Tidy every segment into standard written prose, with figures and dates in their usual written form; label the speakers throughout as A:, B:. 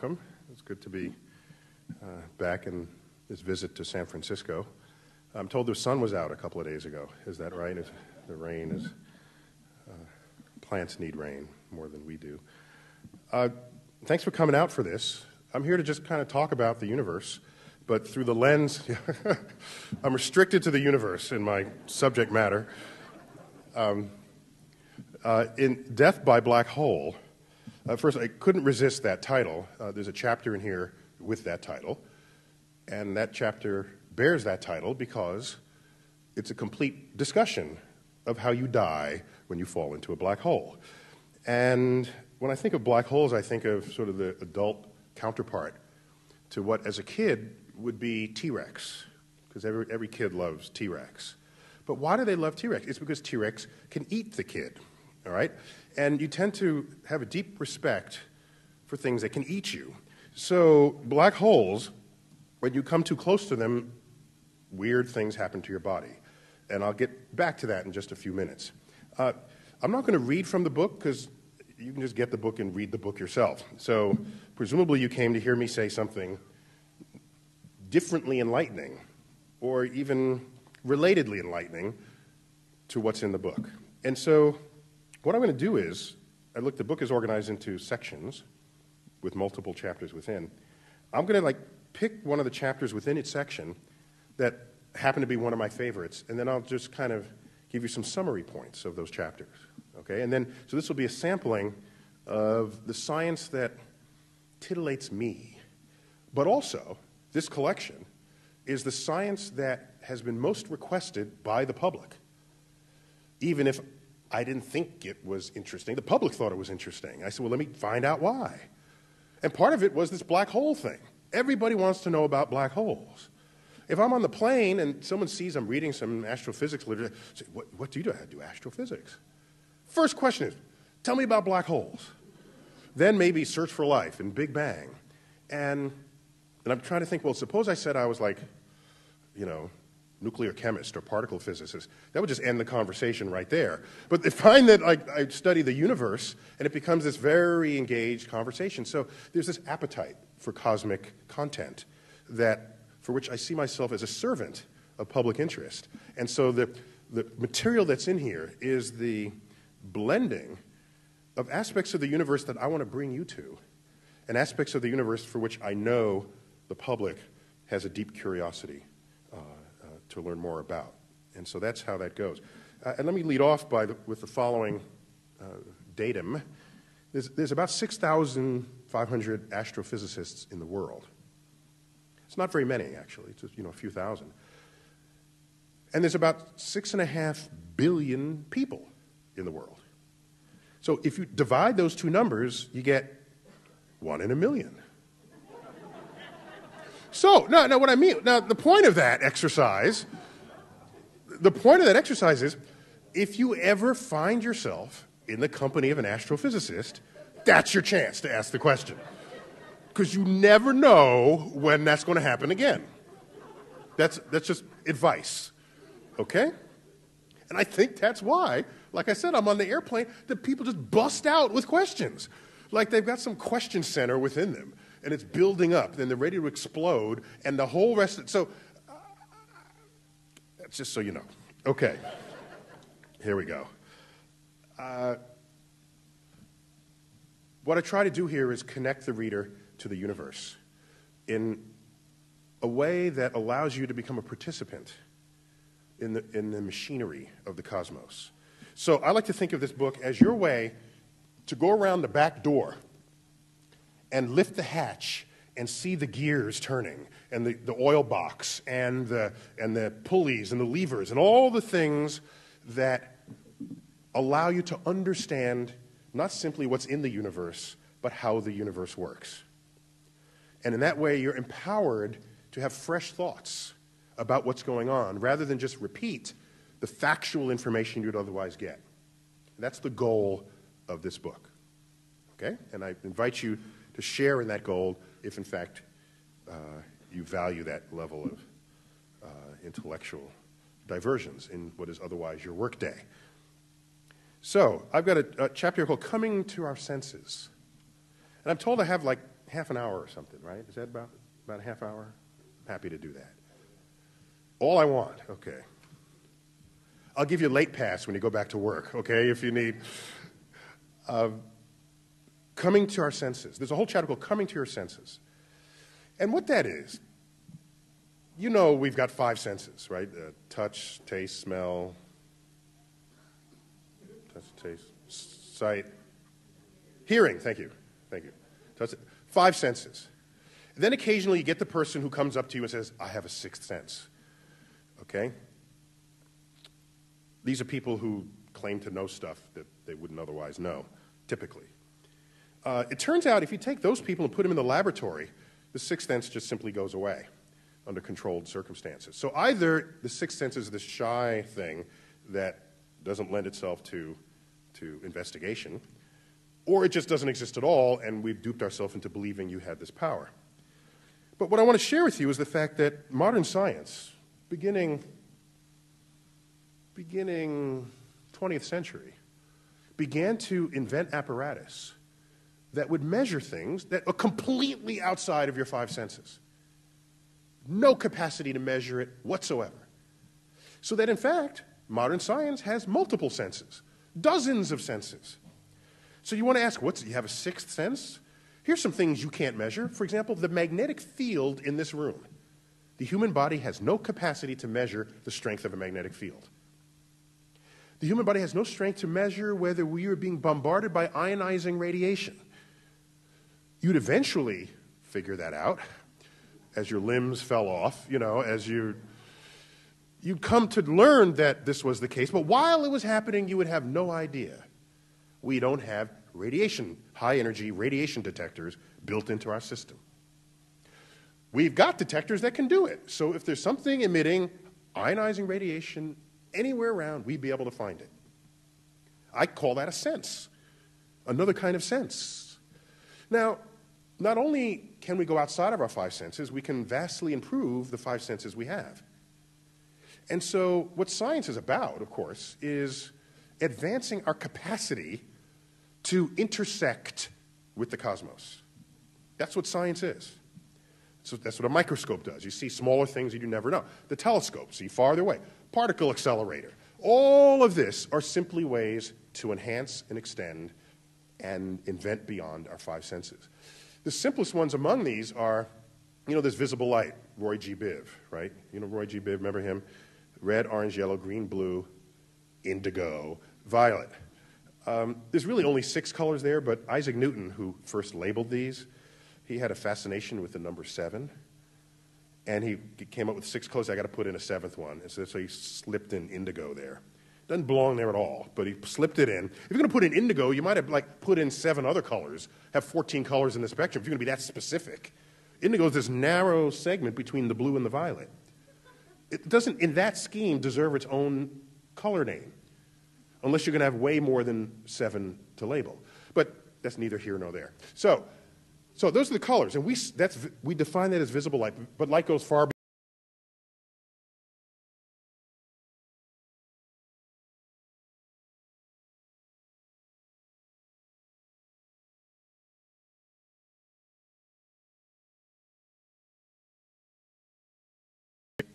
A: welcome. It's good to be back in this visit to San Francisco. I'm told the sun was out a couple of days ago. Is that right? The rain is... plants need rain more than we do. Thanks for coming out for this. I'm here to just kind of talk about the universe, but through the lens... I'm restricted to the universe in my subject matter. In Death by Black Hole, first, I couldn't resist that title. There's a chapter in here with that title, and that chapter bears that title because it's a complete discussion of how you die when you fall into a black hole. And when I think of black holes, I think of sort of the adult counterpart to what, as a kid, would be T-Rex, because every kid loves T-Rex. But why do they love T-Rex? It's because T-Rex can eat the kid, all right? And you tend to have a deep respect for things that can eat you. So black holes, when you come too close to them, weird things happen to your body. And I'll get back to that in just a few minutes. I'm not going to read from the book because you can just get the book and read the book yourself. So presumably you came to hear me say something differently enlightening or even relatedly enlightening to what's in the book. And so what I'm going to do is, the book is organized into sections with multiple chapters within. I'm going to pick one of the chapters within its section that happen to be one of my favorites, and then I'll just kind of give you some summary points of those chapters, okay? And then, so this will be a sampling of the science that titillates me, but also, this collection is the science that has been most requested by the public. Even if I didn't think it was interesting, the public thought it was interesting. I said, well, let me find out why. And part of it was this black hole thing. Everybody wants to know about black holes. If I'm on the plane and someone sees I'm reading some astrophysics literature, say, what do you do? I do astrophysics. First question is, tell me about black holes. Then maybe Search for Life and Big Bang. And I'm trying to think, well, suppose I said I was nuclear chemist or particle physicist. That would just end the conversation right there. But they find that I study the universe, and it becomes this very engaged conversation. So there's this appetite for cosmic content for which I see myself as a servant of public interest. And so the material that's in here is the blending of aspects of the universe that I want to bring you to, and aspects of the universe for which I know the public has a deep curiosity to learn more about. And so that's how that goes. And let me lead off with the following datum. There's about 6,500 astrophysicists in the world. It's not very many, actually. It's just, a few thousand. And there's about 6.5 billion people in the world. So if you divide those two numbers, you get 1 in a million. So, no, what I mean, now the point of that exercise is, if you ever find yourself in the company of an astrophysicist, that's your chance to ask the question. Because you never know when that's going to happen again. That's just advice, okay? And I think that's why, like I said, I'm on the airplane, that people just bust out with questions. Like they've got some question center within them, and it's building up, and they're ready to explode, and the whole rest of it. So, that's just so you know. Okay, here we go. What I try to do here is connect the reader to the universe in a way that allows you to become a participant in the machinery of the cosmos. So I like to think of this book as your way to go around the back door and lift the hatch and see the gears turning and the oil box and the pulleys and the levers and all the things that allow you to understand not simply what's in the universe, but how the universe works. And in that way, you're empowered to have fresh thoughts about what's going on, rather than just repeat the factual information you'd otherwise get. That's the goal of this book, okay? And I invite you to share in that goal if, in fact, you value that level of intellectual diversions in what is otherwise your workday. So I've got a chapter called Coming to Our Senses. And I'm told I have like half an hour or something, right? Is that about a half hour? Happy to do that. All I want, okay. I'll give you a late pass when you go back to work, okay, if you need. Coming to our senses. There's a whole chapter called Coming to Your Senses. And what that is, you know we've got 5 senses, right? Touch, taste, smell, sight, hearing, thank you. Touch, 5 senses. Then occasionally you get the person who comes up to you and says, I have a 6th sense, okay? These are people who claim to know stuff that they wouldn't otherwise know, typically. It turns out if you take those people and put them in the laboratory, the 6th sense just simply goes away under controlled circumstances. So either the 6th sense is this shy thing that doesn't lend itself to investigation, or it just doesn't exist at all, and we've duped ourselves into believing you had this power. But what I want to share with you is the fact that modern science, beginning 20th century, began to invent apparatus that would measure things that are completely outside of your 5 senses. No capacity to measure it whatsoever. So that, in fact, modern science has multiple senses, dozens of senses. So you want to ask, you have a 6th sense? Here's some things you can't measure. For example, the magnetic field in this room. The human body has no capacity to measure the strength of a magnetic field. The human body has no strength to measure whether we are being bombarded by ionizing radiation. You'd eventually figure that out as your limbs fell off, as you'd come to learn that this was the case. But while it was happening, you would have no idea. We don't have high-energy radiation detectors built into our system. We've got detectors that can do it. So if there's something emitting ionizing radiation anywhere around, we'd be able to find it. I call that a sense, another kind of sense. Now, not only can we go outside of our 5 senses, we can vastly improve the 5 senses we have. And so what science is about, of course, is advancing our capacity to intersect with the cosmos. That's what science is. So that's what a microscope does. You see smaller things that you never know. The telescope, see farther away. Particle accelerator. All of this are simply ways to enhance and extend and invent beyond our 5 senses. The simplest ones among these are, there's visible light, Roy G. Biv, right? Roy G. Biv, remember him? Red, orange, yellow, green, blue, indigo, violet. There's really only 6 colors there, but Isaac Newton, who first labeled these, he had a fascination with the number 7. And he came up with 6 colors. I got to put in a 7th one. And so he slipped in indigo there. Doesn't belong there at all, but he slipped it in. If you're going to put in indigo, you might have put in 7 other colors, have 14 colors in the spectrum if you're going to be that specific. Indigo is this narrow segment between the blue and the violet. It doesn't, in that scheme, deserve its own color name, unless you're going to have way more than 7 to label. But that's neither here nor there. So those are the colors, and we define that as visible light, but light goes far beyond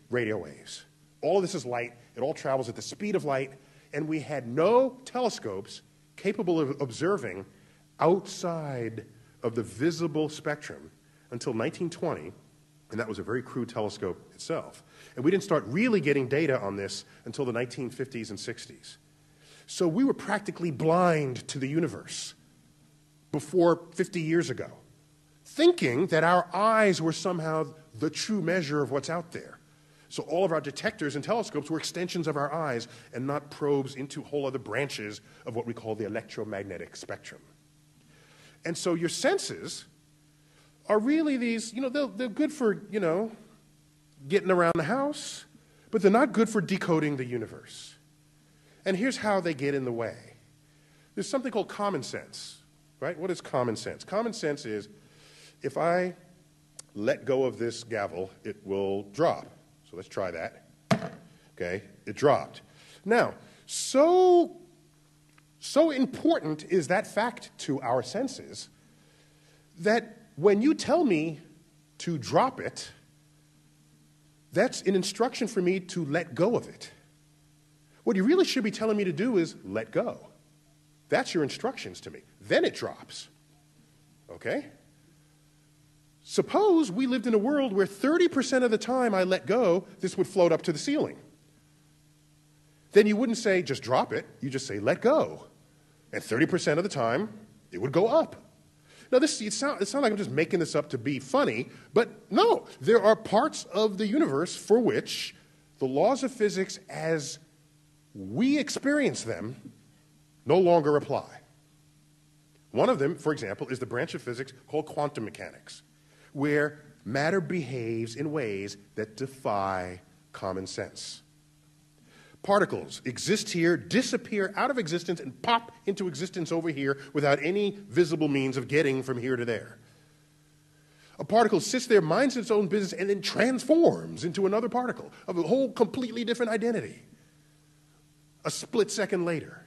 A: radio waves. All of this is light. It all travels at the speed of light, and we had no telescopes capable of observing outside of the visible spectrum until 1920, and that was a very crude telescope itself. And we didn't start really getting data on this until the 1950s and 60s. So we were practically blind to the universe before 50 years ago, thinking that our eyes were somehow the true measure of what's out there. So all of our detectors and telescopes were extensions of our eyes and not probes into whole other branches of what we call the electromagnetic spectrum. And so your senses are really these, they're good for, getting around the house, but they're not good for decoding the universe. And here's how they get in the way. There's something called common sense, right? What is common sense? Common sense is if I let go of this gavel, it will drop. So let's try that. Okay, it dropped. Now, so important is that fact to our senses that when you tell me to drop it, that's an instruction for me to let go of it. What you really should be telling me to do is let go. That's your instructions to me. Then it drops. Okay? Suppose we lived in a world where 30% of the time I let go, this would float up to the ceiling. Then you wouldn't say, just drop it. You just say, let go. And 30% of the time, it would go up. Now, it sounds like I'm just making this up to be funny, but no. There are parts of the universe for which the laws of physics as we experience them no longer apply. One of them, for example, is the branch of physics called quantum mechanics, where matter behaves in ways that defy common sense. Particles exist here, disappear out of existence, and pop into existence over here without any visible means of getting from here to there. A particle sits there, minds its own business, and then transforms into another particle of a whole completely different identity a split second later.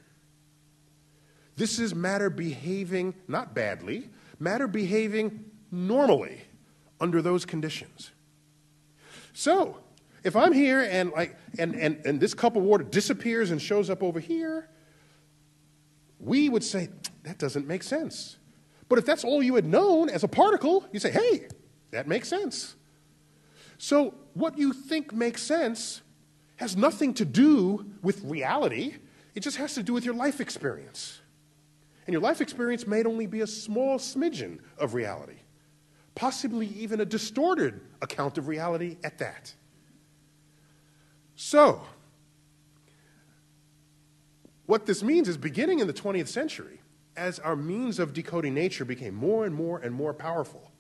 A: This is matter behaving, not badly, matter behaving normally under those conditions. So, if I'm here and this cup of water disappears and shows up over here, we would say, that doesn't make sense. But if that's all you had known as a particle, you say, hey, that makes sense. So what you think makes sense has nothing to do with reality. It just has to do with your life experience. And your life experience may only be a small smidgen of reality, possibly even a distorted account of reality at that. So, what this means is beginning in the 20th century, as our means of decoding nature became more and more powerful,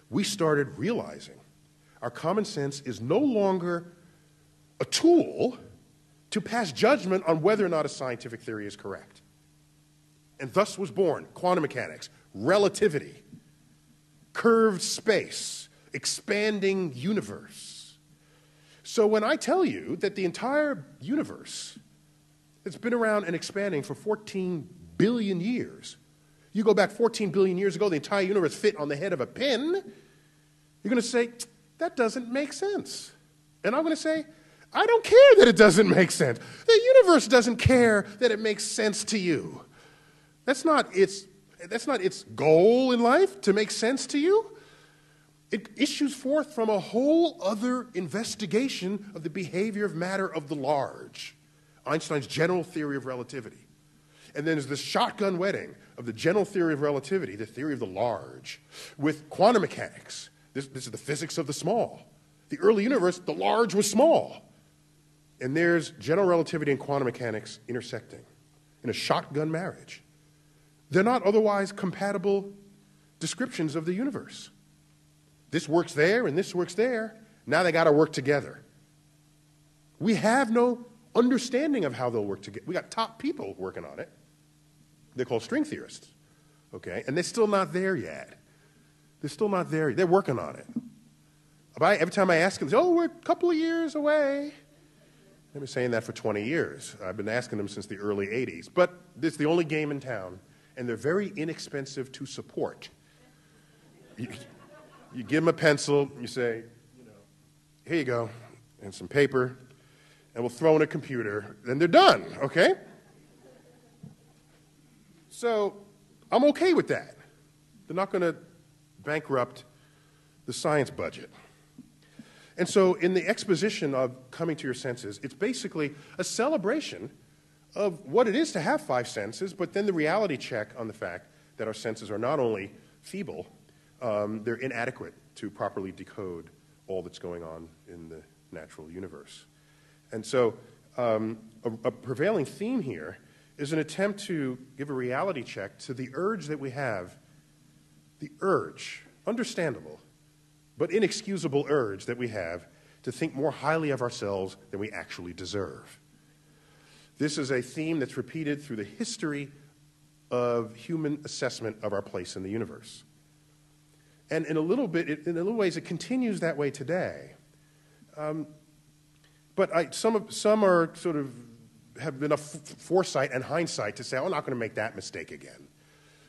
A: we started realizing our common sense is no longer a tool to pass judgment on whether or not a scientific theory is correct. And thus was born quantum mechanics, relativity, curved space, expanding universe. So when I tell you that the entire universe has been around and expanding for 14 billion years, you go back 14 billion years ago, the entire universe fit on the head of a pin, you're going to say, that doesn't make sense. And I'm going to say, I don't care that it doesn't make sense. The universe doesn't care that it makes sense to you. That's not its goal in life, to make sense to you. It issues forth from a whole other investigation of the behavior of matter of the large, Einstein's general theory of relativity. And then there's this shotgun wedding of the general theory of relativity, the theory of the large, with quantum mechanics. This is the physics of the small. The early universe, the large was small. And there's general relativity and quantum mechanics intersecting in a shotgun marriage. They're not otherwise compatible descriptions of the universe. This works there and this works there. Now they got to work together. We have no understanding of how they'll work together. We got top people working on it. They're called string theorists. Okay? And they're still not there yet. They're still not there. They're working on it. Every time I ask them, they say, oh, we're a couple of years away. They've been saying that for 20 years. I've been asking them since the early 80s. But it's the only game in town, and they're very inexpensive to support. You give them a pencil, you say, here you go, and some paper, and we'll throw in a computer, then they're done, okay? So I'm okay with that. They're not going to bankrupt the science budget. And so in the exposition of coming to your senses, it's basically a celebration of what it is to have five senses, but then the reality check on the fact that our senses are not only feeble, they're inadequate to properly decode all that's going on in the natural universe. And so a prevailing theme here is an attempt to give a reality check to the urge that we have, the urge, understandable, but inexcusable urge that we have to think more highly of ourselves than we actually deserve. This is a theme that's repeated through the history of human assessment of our place in the universe. And in a little ways, it continues that way today. But some are sort of have enough foresight and hindsight to say, oh, I'm not going to make that mistake again.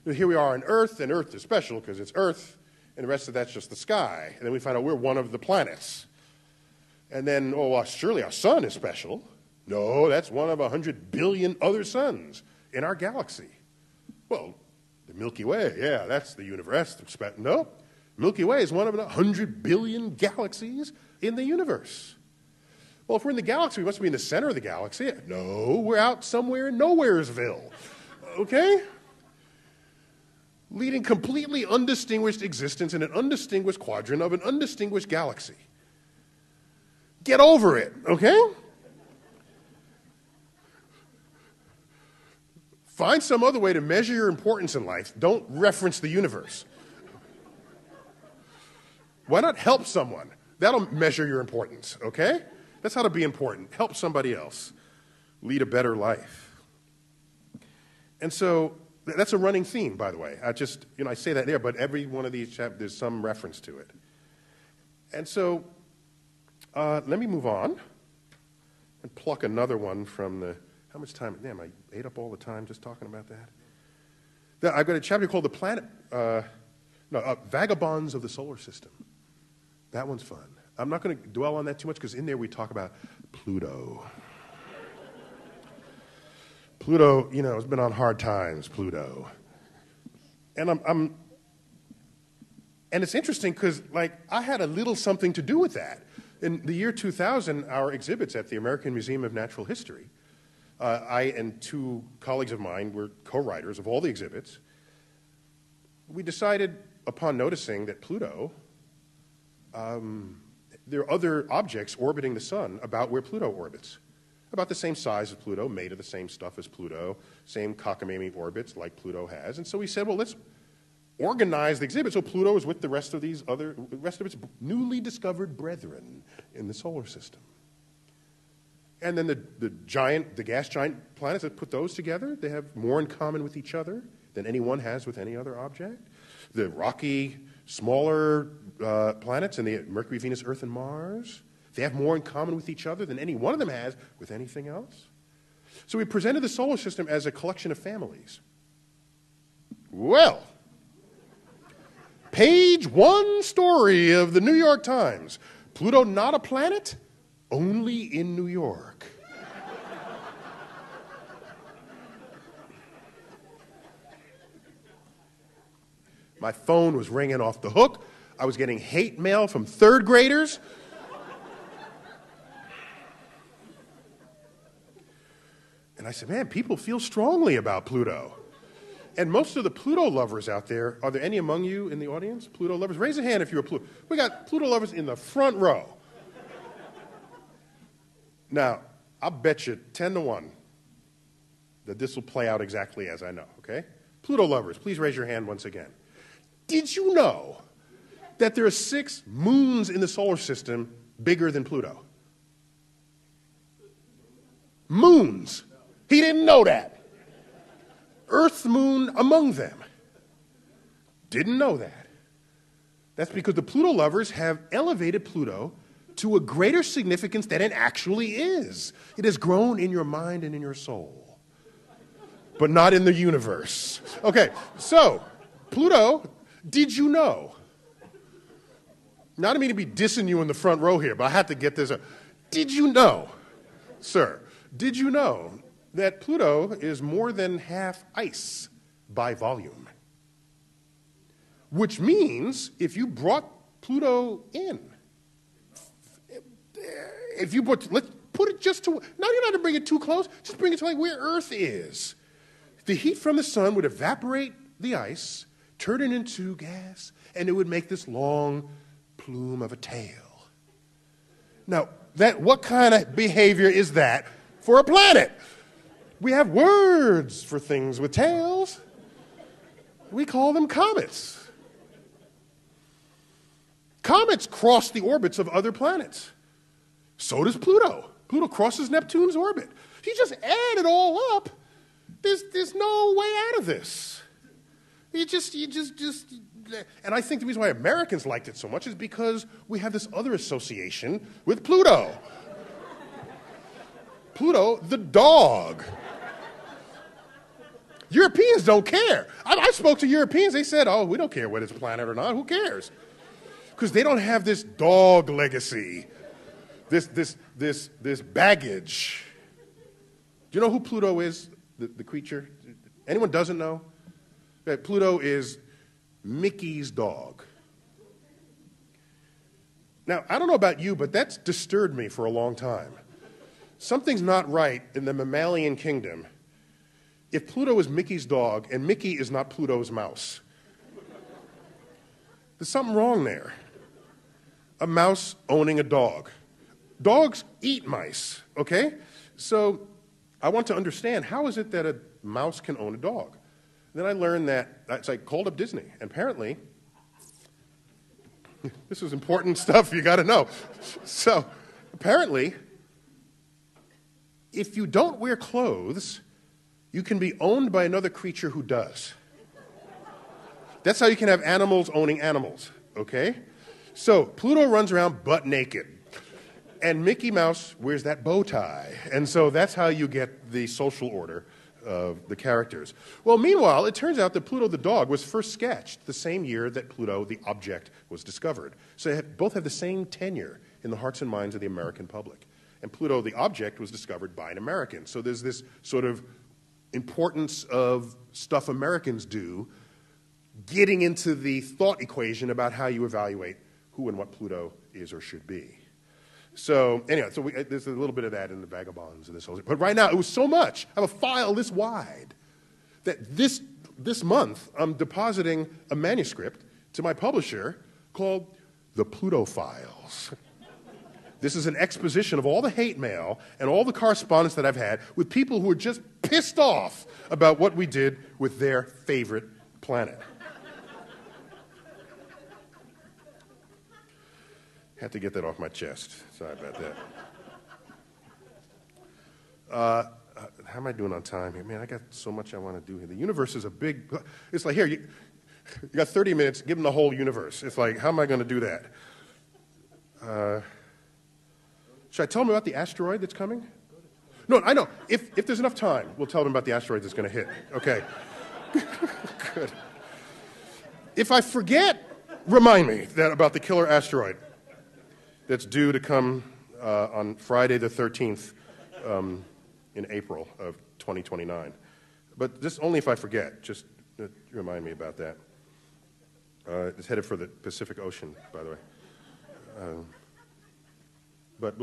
A: Here we are on Earth, and Earth is special because it's Earth, and the rest of that's just the sky. And then we find out we're one of the planets. And then, oh, well, surely our sun is special. No, that's one of 100 billion other suns in our galaxy. Well, the Milky Way, yeah, that's the universe. No, Milky Way is one of 100 billion galaxies in the universe. Well, if we're in the galaxy, we must be in the center of the galaxy. No, we're out somewhere in Nowheresville. Okay? Leading completely undistinguished existence in an undistinguished quadrant of an undistinguished galaxy. Get over it, okay? Find some other way to measure your importance in life. Don't reference the universe. Why not help someone? That'll measure your importance, okay? That's how to be important. Help somebody else. Lead a better life. And so that's a running theme, by the way. I say that there, but every one of these chapters, there's some reference to it. And so let me move on and pluck another one from the, how much time? Damn, I ate up all the time just talking about that. I've got a chapter called Vagabonds of the Solar System. That one's fun. I'm not going to dwell on that too much because in there we talk about Pluto. Pluto, has been on hard times, Pluto. And and it's interesting because, I had a little something to do with that. In the year 2000, our exhibits at the American Museum of Natural History, I and two colleagues of mine were co-writers of all the exhibits. We decided, upon noticing that Pluto, there are other objects orbiting the sun about where Pluto orbits, about the same size as Pluto, made of the same stuff as Pluto, same cockamamie orbits like Pluto has. And so we said, well, let's organize the exhibit so Pluto is with the rest of its newly discovered brethren in the solar system. And then the gas giant planets, that put those together, they have more in common with each other than any one has with any other object. The rocky, smaller planets in the Mercury, Venus, Earth, and Mars, they have more in common with each other than any one of them has with anything else. So we presented the solar system as a collection of families. Well, page one story of the New York Times. Pluto not a planet? Only in New York. My phone was ringing off the hook. I was getting hate mail from third graders. And I said, man, people feel strongly about Pluto. And most of the Pluto lovers out there, are there any among you in the audience? Pluto lovers? Raise a hand if you're a Pluto. We got Pluto lovers in the front row. Now, I'll bet you 10 to 1 that this will play out exactly as I know, okay? Pluto lovers, please raise your hand once again. Did you know that there are 6 moons in the solar system bigger than Pluto? Moons. He didn't know that. Earth's moon among them. Didn't know that. That's because the Pluto lovers have elevated Pluto to a greater significance than it actually is. It has grown in your mind and in your soul, but not in the universe. Okay, so Pluto, did you know? Not to mean to be dissing you in the front row here, but I have to get this up. Did you know, sir, did you know that Pluto is more than half ice by volume? Which means if you brought Pluto in, let's put it just to, now you don't have to bring it too close, just bring it to where Earth is. The heat from the sun would evaporate the ice, turn it into gas, and it would make this long plume of a tail. Now, what kind of behavior is that for a planet? We have words for things with tails. We call them comets. Comets cross the orbits of other planets. So does Pluto. Pluto crosses Neptune's orbit. If you just add it all up, there's no way out of this. And I think the reason why Americans liked it so much is because we have this other association with Pluto. Pluto, the dog. Europeans don't care. I spoke to Europeans. They said, oh, we don't care whether it's a planet or not. Who cares? Because they don't have this dog legacy, this baggage. Do you know who Pluto is, the creature? Anyone doesn't know? That Pluto is Mickey's dog. Now, I don't know about you, but that's disturbed me for a long time. Something's not right in the mammalian kingdom if Pluto is Mickey's dog and Mickey is not Pluto's mouse. There's something wrong there. A mouse owning a dog. Dogs eat mice, okay? So I want to understand, how is it that a mouse can own a dog? Then I learned that, so I called up Disney, and apparently, this is important stuff you got to know. So apparently, if you don't wear clothes, you can be owned by another creature who does. That's how you can have animals owning animals, okay? So Pluto runs around butt naked, and Mickey Mouse wears that bow tie. And so that's how you get the social order of the characters. Well, meanwhile, it turns out that Pluto the dog was first sketched the same year that Pluto the object was discovered. So they both have the same tenure in the hearts and minds of the American public. And Pluto the object was discovered by an American. So there's this sort of importance of stuff Americans do getting into the thought equation about how you evaluate who and what Pluto is or should be. So anyway, there's a little bit of that in the Vagabonds and this whole thing. But right now, it was so much. I have a file this wide that this month I'm depositing a manuscript to my publisher called The Pluto Files. This is an exposition of all the hate mail and all the correspondence that I've had with people who are just pissed off about what we did with their favorite planet. Had to get that off my chest. Sorry about that. How am I doing on time here? Man, I got so much I want to do here. The universe is a big... It's like, here, you got 30 minutes, give them the whole universe. It's like, how am I going to do that? Should I tell them about the asteroid that's coming? No, I know. If there's enough time, we'll tell them about the asteroid that's going to hit. Okay. Good. If I forget, remind me about the killer asteroid that's due to come on Friday the 13th in April of 2029. But just only if I forget. Just remind me about that. It's headed for the Pacific Ocean, by the way. But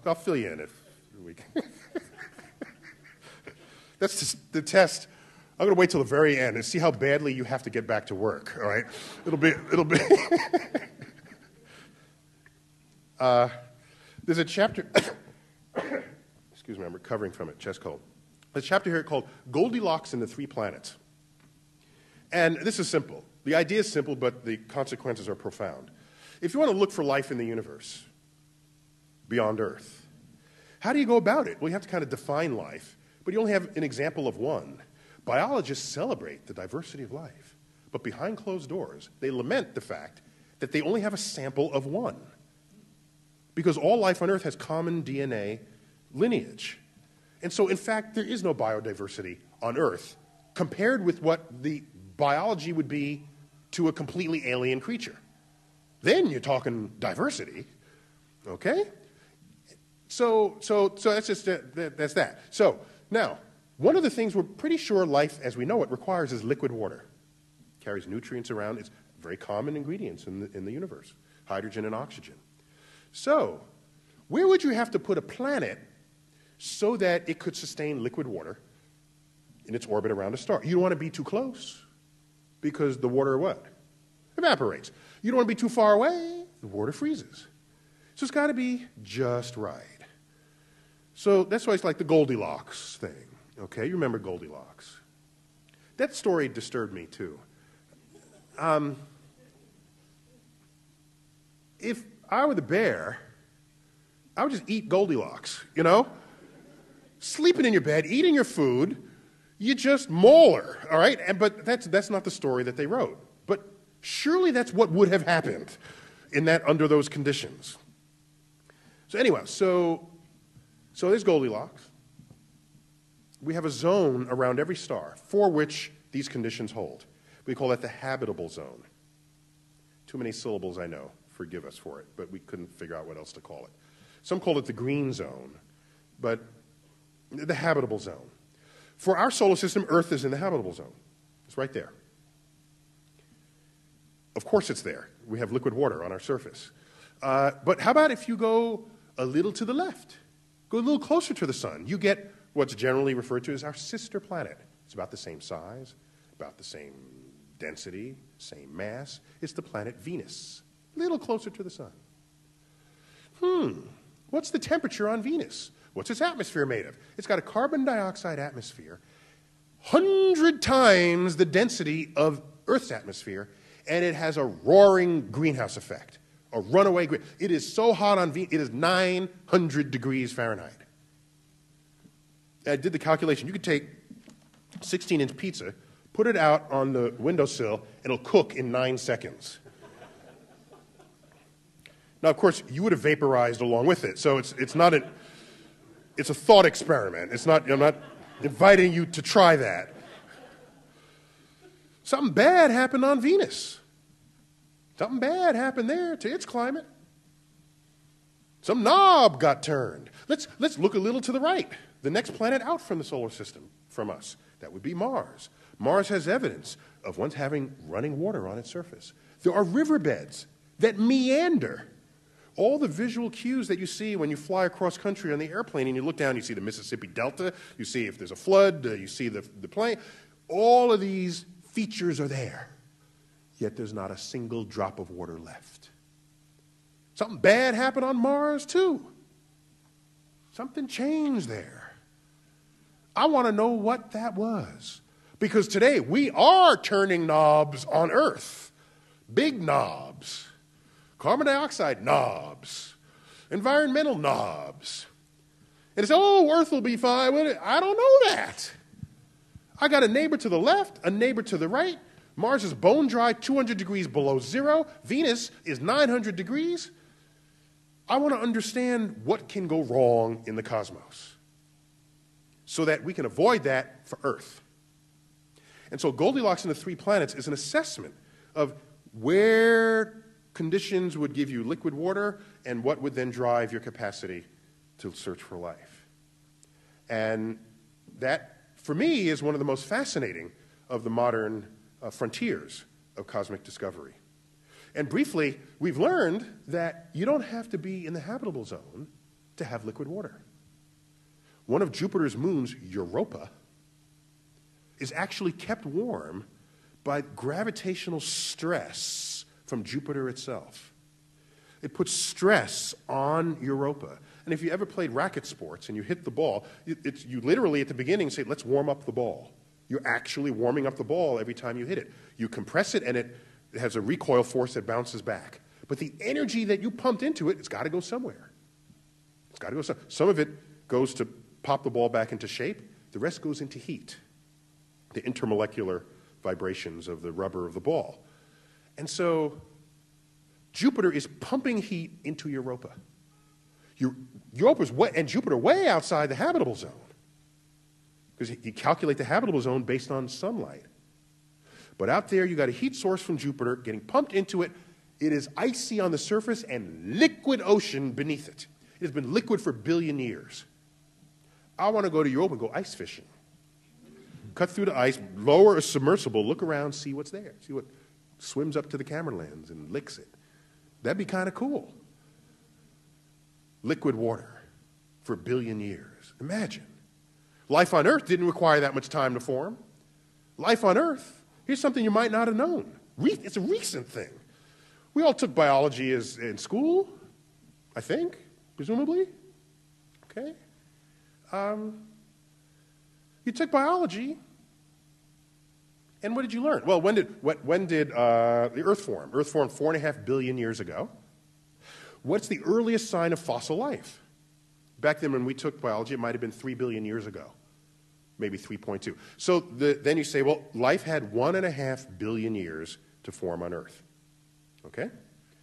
A: I'll fill you in if we can. That's just the test. I'm going to wait till the very end and see how badly you have to get back to work, all right? It'll be... there's a chapter... Excuse me, I'm recovering from it, chest cold. There's a chapter here called Goldilocks and the Three Planets. And this is simple. The idea is simple, but the consequences are profound. If you want to look for life in the universe beyond Earth, how do you go about it? Well, you have to kind of define life, but you only have an example of one. Biologists celebrate the diversity of life, but behind closed doors, they lament the fact that they only have a sample of one, because all life on Earth has common DNA lineage. And so, in fact, there is no biodiversity on Earth compared with what the biology would be to a completely alien creature. Then you're talking diversity, okay? So that's just that's that. So now, one of the things we're pretty sure life as we know it requires is liquid water. It carries nutrients around. It's very common ingredients in the universe, hydrogen and oxygen. So where would you have to put a planet so that it could sustain liquid water in its orbit around a star? You don't want to be too close because the water what? Evaporates. You don't want to be too far away, the water freezes. So it's got to be just right. So that's why it's like the Goldilocks thing, okay? You remember Goldilocks. That story disturbed me too. If I were the bear, I would just eat Goldilocks, you know? Sleeping in your bed, eating your food, you just maul her, all right? But that's not the story that they wrote. But surely that's what would have happened under those conditions. So anyway, so there's Goldilocks. we have a zone around every star for which these conditions hold. We call that the habitable zone. Too many syllables, I know. Forgive us for it, but we couldn't figure out what else to call it. Some call it the green zone, but the habitable zone. For our solar system, Earth is in the habitable zone. It's right there. Of course it's there. We have liquid water on our surface. But how about if you go a little to the left? Go a little closer to the sun. You get what's generally referred to as our sister planet. It's about the same size, about the same density, same mass. It's the planet Venus. A little closer to the sun. What's the temperature on Venus? What's its atmosphere made of? It's got a carbon dioxide atmosphere, 100 times the density of Earth's atmosphere, and it has a roaring greenhouse effect, a runaway green. It is so hot on Venus, it is 900 degrees Fahrenheit. I did the calculation. You could take 16-inch pizza, put it out on the windowsill, and it'll cook in 9 seconds. Now, of course, you would have vaporized along with it, so it's not it's a thought experiment. I'm not inviting you to try that. Something bad happened on Venus. Something bad happened there to its climate. Some knob got turned. Let's look a little to the right. The next planet out from the solar system from us. That would be Mars. Mars has evidence of once having running water on its surface. There are riverbeds that meander. All the visual cues that you see when you fly across country on the airplane and you look down, you see the Mississippi Delta, you see if there's a flood, you see the plane. All of these features are there, yet there's not a single drop of water left. Something bad happened on Mars, too. Something changed there. I want to know what that was, because today we are turning knobs on Earth, big knobs. Carbon dioxide knobs, environmental knobs. And it's, Earth will be fine with it. I don't know that. I got a neighbor to the left, a neighbor to the right. Mars is bone dry, 200 degrees below zero. Venus is 900 degrees. I want to understand what can go wrong in the cosmos so that we can avoid that for Earth. And so Goldilocks and the Three Planets is an assessment of where conditions would give you liquid water and what would then drive your capacity to search for life. And that, for me, is one of the most fascinating of the modern frontiers of cosmic discovery. And briefly, we've learned that you don't have to be in the habitable zone to have liquid water. One of Jupiter's moons, Europa, is actually kept warm by gravitational stress from Jupiter itself. It puts stress on Europa. And if you ever played racket sports and you hit the ball, you literally at the beginning say, let's warm up the ball. You're actually warming up the ball every time you hit it. You compress it and it has a recoil force that bounces back. But the energy that you pumped into it, it's got to go somewhere. It's got to go somewhere. Some of it goes to pop the ball back into shape. The rest goes into heat, the intermolecular vibrations of the rubber of the ball. And so Jupiter is pumping heat into Europa. Europa's and Jupiter way outside the habitable zone, because you calculate the habitable zone based on sunlight. But out there, you got a heat source from Jupiter getting pumped into it. It is icy on the surface and liquid ocean beneath it. It has been liquid for a billion years. I want to go to Europa and go ice fishing. Cut through the ice, lower a submersible, look around, see what's there, see what swims up to the camera lens and licks it. That'd be kind of cool. Liquid water for a billion years. Imagine. Life on Earth didn't require that much time to form. Life on Earth, here's something you might not have known. It's a recent thing. We all took biology in school, I think, presumably. Okay? You took biology. And what did you learn? Well, when did the Earth form? Earth formed 4.5 billion years ago. What's the earliest sign of fossil life? Back then when we took biology, it might have been 3 billion years ago, maybe 3.2. So then you say, well, life had 1.5 billion years to form on Earth, okay?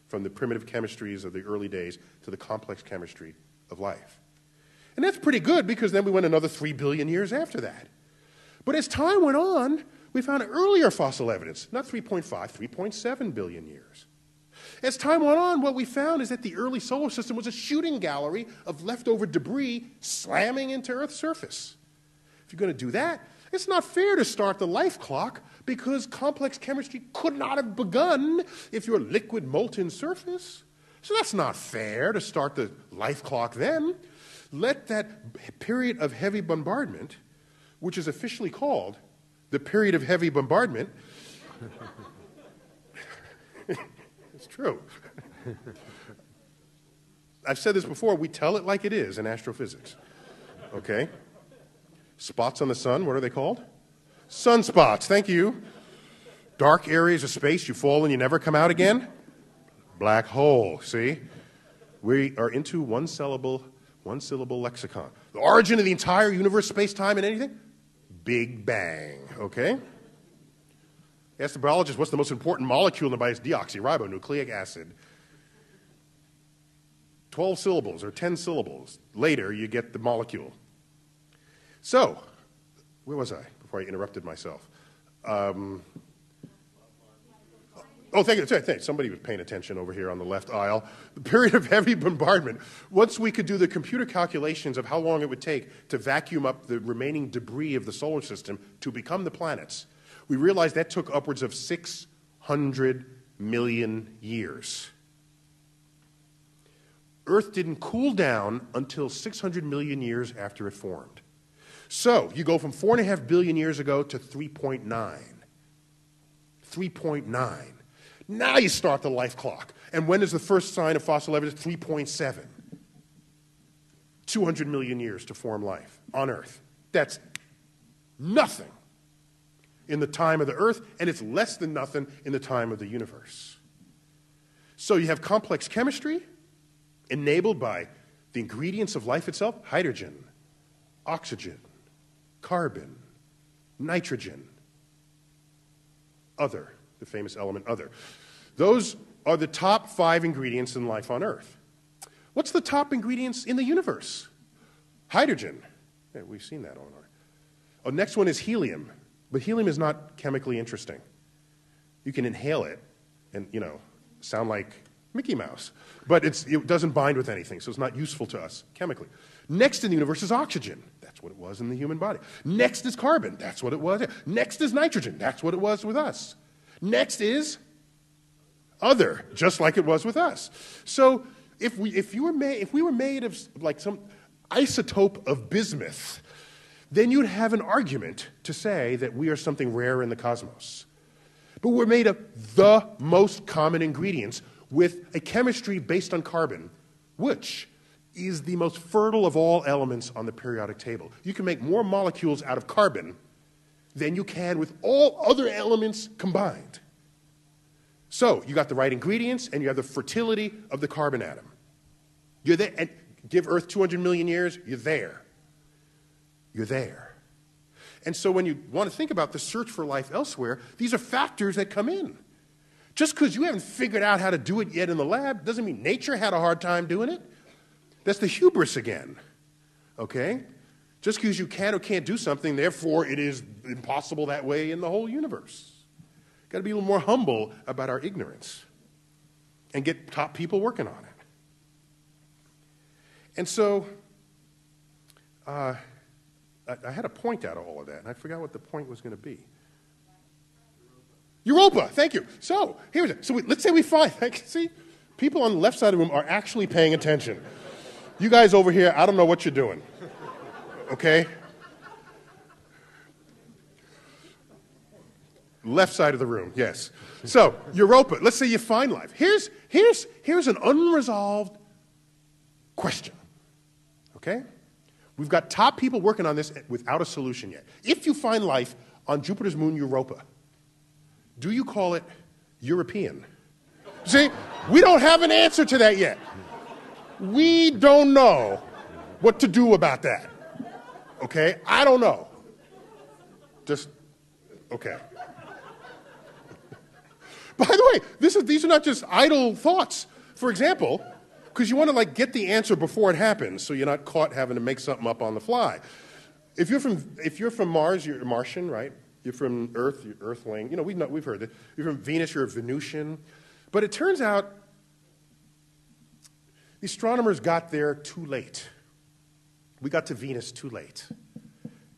A: From the primitive chemistries of the early days to the complex chemistry of life. And that's pretty good because then we went another 3 billion years after that. But as time went on, we found earlier fossil evidence, not 3.5, 3.7 billion years. As time went on, what we found is that the early solar system was a shooting gallery of leftover debris slamming into Earth's surface. If you're going to do that, it's not fair to start the life clock because complex chemistry could not have begun if your liquid molten surface. So that's not fair to start the life clock then. Let that period of heavy bombardment, which is officially called the period of heavy bombardment, it's true. I've said this before, we tell it like it is in astrophysics, okay? Spots on the sun, what are they called? Sunspots, thank you. Dark areas of space, you fall and you never come out again? Black hole, see? We are into one-syllable lexicon. The origin of the entire universe, space-time, and anything? Big Bang, okay? Ask the biologist what's the most important molecule in the body? It's deoxyribonucleic acid. 12 syllables or 10 syllables. Later, you get the molecule. So, where was I before I interrupted myself? Oh, thank you. Somebody was paying attention over here on the left aisle. The period of heavy bombardment. Once we could do the computer calculations of how long it would take to vacuum up the remaining debris of the solar system to become the planets, we realized that took upwards of 600 million years. Earth didn't cool down until 600 million years after it formed. So you go from 4.5 billion years ago to 3.9. 3.9. Now you start the life clock. And when is the first sign of fossil evidence? 3.7. 200 million years to form life on Earth. That's nothing in the time of the Earth, and it's less than nothing in the time of the universe. So you have complex chemistry enabled by the ingredients of life itself: hydrogen, oxygen, carbon, nitrogen, other, the famous element other. Those are the top 5 ingredients in life on Earth. What's the top ingredients in the universe? Hydrogen. Yeah, we've seen that on our. Oh, next one is helium. But helium is not chemically interesting. You can inhale it and, sound like Mickey Mouse. But it doesn't bind with anything, so it's not useful to us chemically. Next in the universe is oxygen. That's what it was in the human body. Next is carbon. That's what it was. Next is nitrogen. That's what it was with us. Next is other, just like it was with us. So if we were made of like some isotope of bismuth, then you'd have an argument to say that we are something rare in the cosmos. But we're made of the most common ingredients with a chemistry based on carbon, which is the most fertile of all elements on the periodic table. You can make more molecules out of carbon than you can with all other elements combined. So you got the right ingredients, and you have the fertility of the carbon atom. You're there, and give Earth 200 million years, you're there. You're there. And so when you want to think about the search for life elsewhere, these are factors that come in. Just because you haven't figured out how to do it yet in the lab doesn't mean nature had a hard time doing it. That's the hubris again, okay? Just because you can or can't do something, therefore it is impossible that way in the whole universe. Got to be a little more humble about our ignorance and get top people working on it. And so I had a point out of all of that, and I forgot what the point was going to be. Europa, thank you. So here's it. So let's say we find, see, people on the left side of the room are actually paying attention. You guys over here, I don't know what you're doing, okay? Left side of the room, yes. So Europa, let's say you find life. Here's an unresolved question, okay? We've got top people working on this without a solution yet. If you find life on Jupiter's moon Europa, do you call it European? See, we don't have an answer to that yet. We don't know what to do about that. Okay? I don't know. Just, okay. By the way, these are not just idle thoughts. For example, because you want to like get the answer before it happens, so you're not caught having to make something up on the fly. If you're from Mars, you're a Martian, right? You're from Earth, you're Earthling. You know, we've heard that. You're from Venus, you're a Venusian. But it turns out the astronomers got there too late. We got to Venus too late,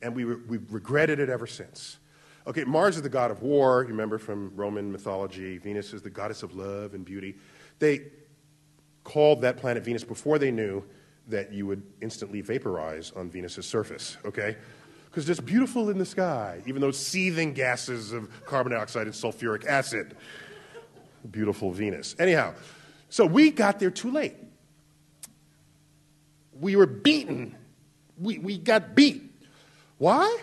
A: and we've regretted it ever since. Okay, Mars is the god of war, you remember from Roman mythology. Venus is the goddess of love and beauty. They called that planet Venus before they knew that you would instantly vaporize on Venus's surface, okay? Because it's beautiful in the sky, even though seething gases of carbon dioxide and sulfuric acid. Beautiful Venus. Anyhow, so we got there too late. We were beaten. We got beat. Why?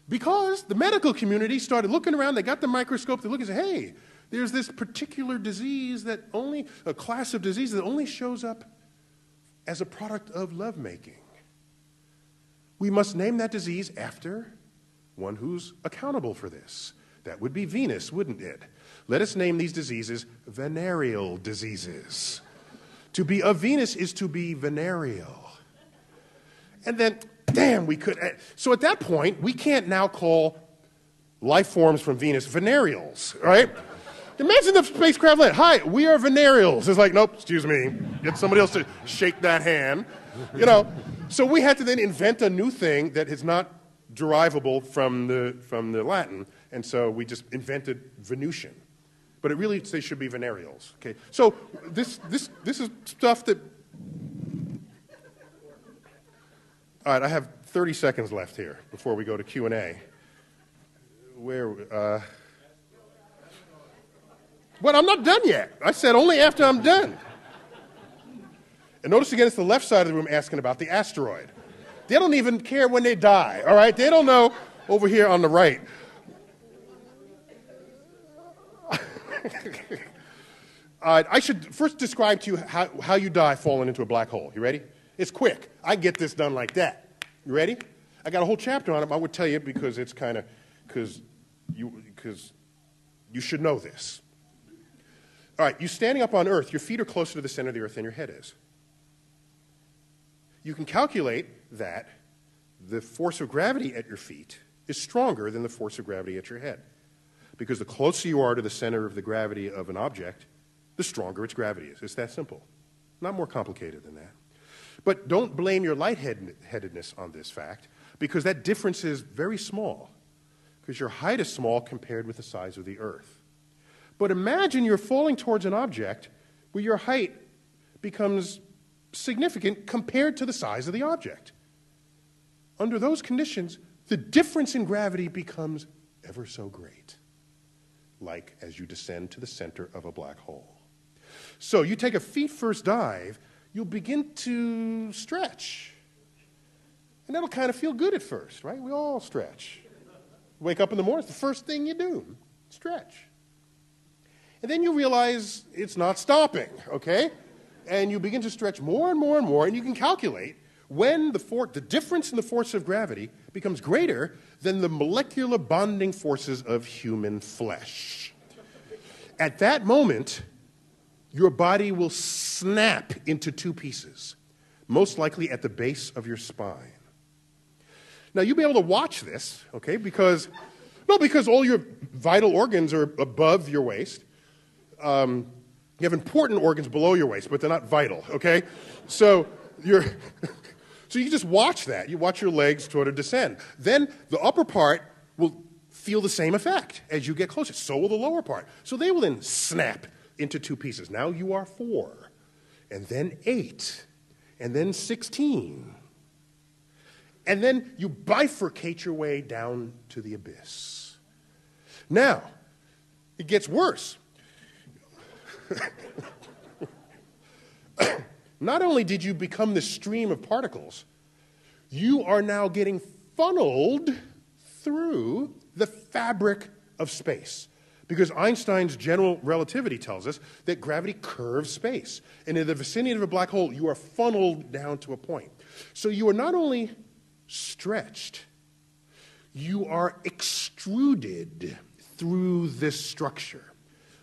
A: Because the medical community started looking around, they got the microscope, they look and say, hey, there's this particular disease a class of disease that only shows up as a product of lovemaking. We must name that disease after one who's accountable for this. That would be Venus, wouldn't it? Let us name these diseases venereal diseases. To be of Venus is to be venereal. And then, damn, we could. So at that point, we can't now call life forms from Venus venereals, right? Imagine the spacecraft land. Hi, we are venereals. It's like, nope, excuse me. Get somebody else to shake that hand. You know, so we had to then invent a new thing that is not derivable from the Latin, and so we just invented Venusian. But it really, they should be venereals. Okay, so this is stuff that. All right, I have 30 seconds left here before we go to Q&A. Well, I'm not done yet. I said only after I'm done. And notice again, it's the left side of the room asking about the asteroid. They don't even care when they die, all right? They don't know over here on the right. I should first describe to you how you die falling into a black hole. You ready? It's quick. I get this done like that. You ready? I got a whole chapter on it. I would tell you because it's kind of because you should know this. All right, you standing up on Earth, your feet are closer to the center of the Earth than your head is. You can calculate that the force of gravity at your feet is stronger than the force of gravity at your head. Because the closer you are to the center of the gravity of an object, the stronger its gravity is. It's that simple. Not more complicated than that. But don't blame your lightheadedness on this fact, because that difference is very small, because your height is small compared with the size of the Earth. But imagine you're falling towards an object where your height becomes significant compared to the size of the object. Under those conditions, the difference in gravity becomes ever so great, like as you descend to the center of a black hole. So you take a feet-first dive, you'll begin to stretch. And that'll kind of feel good at first, right? We all stretch. Wake up in the morning, it's the first thing you do, stretch. And then you realize it's not stopping, okay? And you begin to stretch more and more and more, and you can calculate when the difference in the force of gravity becomes greater than the molecular bonding forces of human flesh. At that moment, your body will snap into two pieces, most likely at the base of your spine. Now, you'll be able to watch this, okay, because all your vital organs are above your waist. You have important organs below your waist, but they're not vital, okay? So so you just watch that. You watch your legs sort of descend. Then the upper part will feel the same effect as you get closer. So will the lower part. So they will then snap into two pieces. Now you are 4, and then 8, and then 16. And then you bifurcate your way down to the abyss. Now, it gets worse. Not only did you become this stream of particles, you are now getting funneled through the fabric of space. Because Einstein's general relativity tells us that gravity curves space. And in the vicinity of a black hole, you are funneled down to a point. So you are not only stretched, you are extruded through this structure,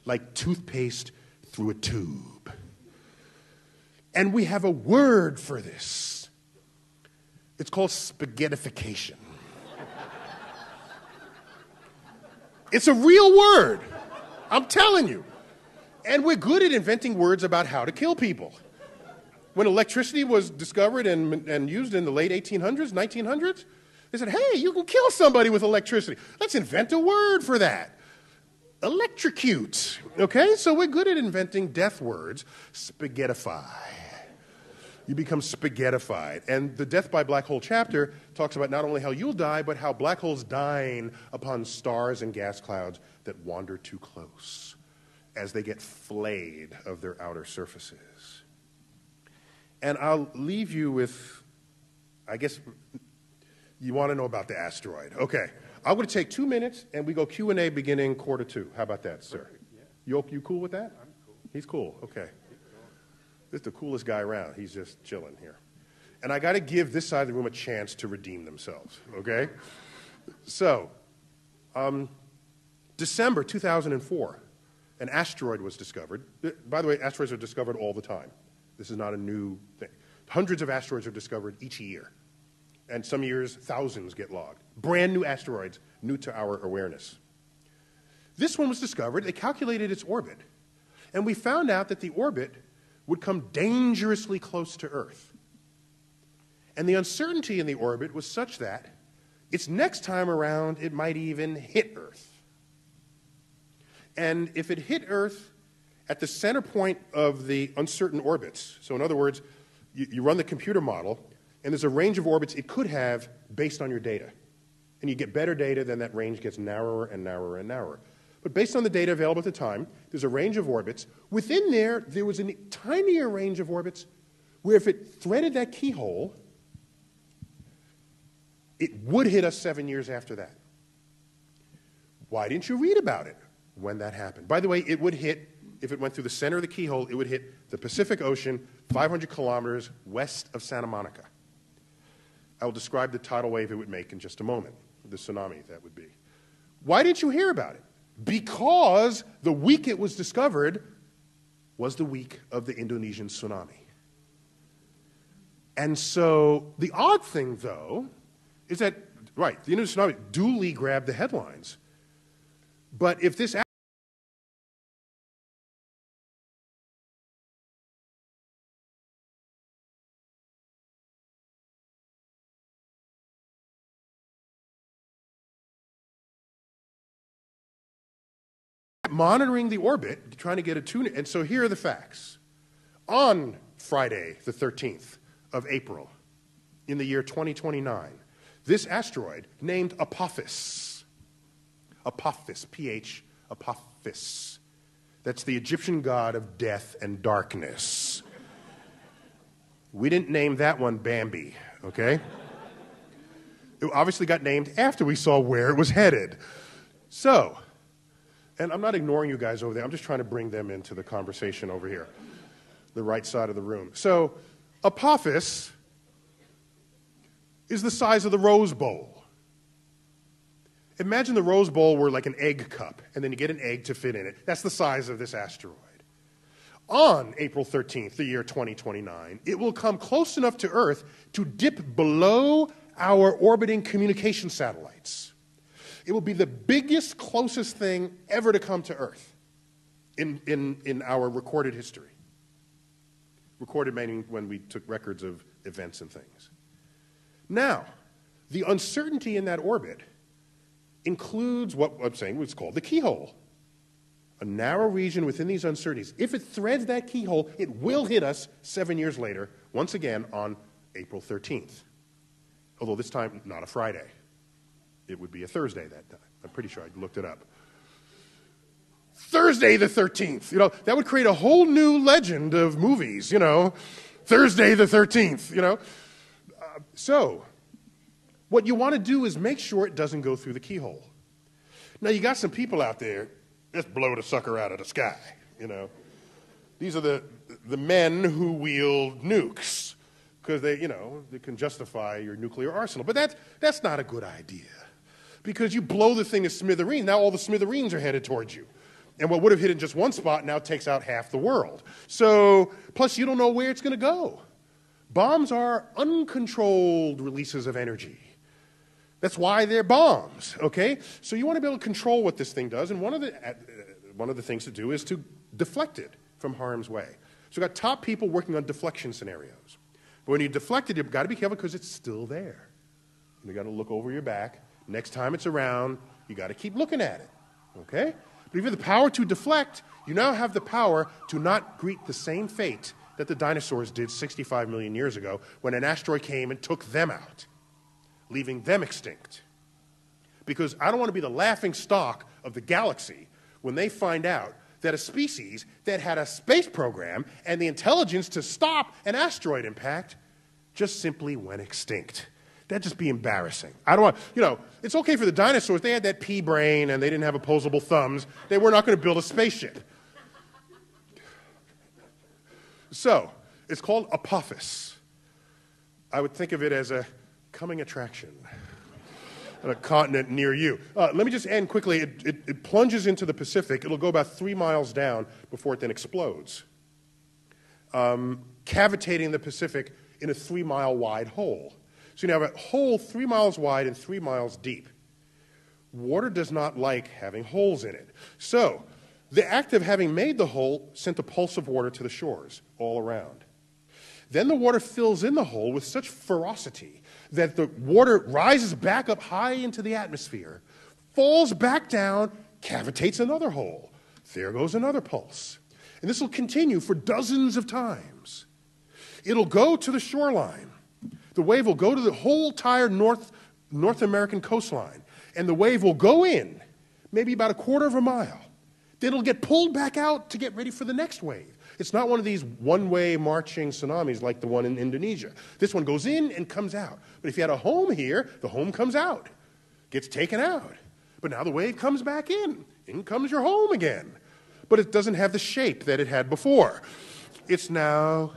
A: like toothpaste through a tube. And we have a word for this. It's called spaghettification. It's a real word. I'm telling you. And we're good at inventing words about how to kill people. When electricity was discovered and used in the late 1800s, 1900s, they said, hey, you can kill somebody with electricity. Let's invent a word for that. Electrocute. Okay? So we're good at inventing death words. Spaghettify. You become spaghettified. And the Death by Black Hole chapter talks about not only how you'll die, but how black holes dine upon stars and gas clouds that wander too close as they get flayed of their outer surfaces. And I'll leave you with, I guess, you want to know about the asteroid. Okay. I'm going to take 2 minutes, and we go Q&A beginning 1:45. How about that, sir? Yeah. You cool with that? I'm cool. He's cool. Okay. This is the coolest guy around. He's just chilling here. And I got to give this side of the room a chance to redeem themselves, okay? So, December 2004, an asteroid was discovered. By the way, asteroids are discovered all the time. This is not a new thing. Hundreds of asteroids are discovered each year. And some years, thousands get logged. Brand new asteroids, new to our awareness. This one was discovered. They calculated its orbit. And we found out that the orbit would come dangerously close to Earth. And the uncertainty in the orbit was such that its next time around, it might even hit Earth. And if it hit Earth at the center point of the uncertain orbits, so in other words, you run the computer model, and there's a range of orbits it could have based on your data. And you get better data, then that range gets narrower and narrower and narrower. But based on the data available at the time, there's a range of orbits. Within there, there was a tinier range of orbits where if it threaded that keyhole, it would hit us 7 years after that. Why didn't you read about it when that happened? By the way, it would hit, if it went through the center of the keyhole, it would hit the Pacific Ocean 500 kilometers west of Santa Monica. I will describe the tidal wave it would make in just a moment, the tsunami that would be. Why didn't you hear about it? Because the week it was discovered was the week of the Indonesian tsunami. And so the odd thing, though, is that, right, the Indonesian tsunami duly grabbed the headlines. But if this monitoring the orbit, trying to get a tune. And so here are the facts. On Friday, the 13th of April, in the year 2029, this asteroid named Apophis, P-H, Apophis, that's the Egyptian god of death and darkness. We didn't name that one Bambi, okay? It obviously got named after we saw where it was headed. So, and I'm not ignoring you guys over there. I'm just trying to bring them into the conversation over here, the right side of the room. So Apophis is the size of the Rose Bowl. Imagine the Rose Bowl were like an egg cup, and then you get an egg to fit in it. That's the size of this asteroid. On April 13th, the year 2029, it will come close enough to Earth to dip below our orbiting communication satellites. It will be the biggest, closest thing ever to come to Earth in our recorded history. Recorded meaning when we took records of events and things. Now, the uncertainty in that orbit includes what I'm saying was called the keyhole. A narrow region within these uncertainties. If it threads that keyhole, it will hit us 7 years later, once again on April 13th. Although this time, not a Friday. It would be a Thursday that time. I'm pretty sure I looked it up. Thursday the 13th. You know, that would create a whole new legend of movies, you know. Thursday the 13th, you know. So, what you want to do is make sure it doesn't go through the keyhole. Now, you got some people out there, just blow the sucker out of the sky, you know. These are the men who wield nukes because they, you know, they can justify your nuclear arsenal. But that's not a good idea because you blow the thing to smithereens. Now all the smithereens are headed towards you. And what would have hit in just one spot now takes out half the world. So, plus you don't know where it's going to go. Bombs are uncontrolled releases of energy. That's why they're bombs, okay? So you want to be able to control what this thing does, and one of the things to do is to deflect it from harm's way. So we've got top people working on deflection scenarios. But when you deflect it, you've got to be careful because it's still there. You've got to look over your back. Next time it's around, you've got to keep looking at it, okay? But if you have the power to deflect, you now have the power to not greet the same fate that the dinosaurs did 65 million years ago when an asteroid came and took them out, leaving them extinct. Because I don't want to be the laughing stock of the galaxy when they find out that a species that had a space program and the intelligence to stop an asteroid impact just simply went extinct. That'd just be embarrassing. I don't want, you know, it's okay for the dinosaurs. They had that pea brain and they didn't have opposable thumbs. They were not going to build a spaceship. So, it's called Apophis. I would think of it as a coming attraction on a continent near you. Let me just end quickly. It plunges into the Pacific. It'll go about 3 miles down before it then explodes, cavitating the Pacific in a 3-mile wide hole. So you now have a hole 3 miles wide and 3 miles deep. Water does not like having holes in it. So the act of having made the hole sent a pulse of water to the shores all around. Then the water fills in the hole with such ferocity that the water rises back up high into the atmosphere, falls back down, cavitates another hole. There goes another pulse. And this will continue for dozens of times. It'll go to the shoreline. The wave will go to the whole entire North American coastline. And the wave will go in, maybe about 1/4 mile. Then it'll get pulled back out to get ready for the next wave. It's not one of these one-way marching tsunamis like the one in Indonesia. This one goes in and comes out. But if you had a home here, the home comes out, gets taken out. But now the wave comes back in. In comes your home again. But it doesn't have the shape that it had before. It's now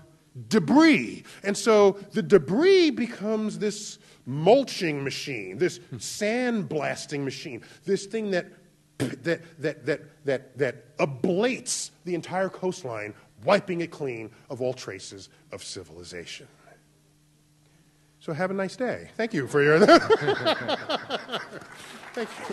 A: debris. And so the debris becomes this mulching machine, this sand-blasting machine, this thing that ablates the entire coastline, wiping it clean of all traces of civilization. So have a nice day. Thank you for your... Thank you.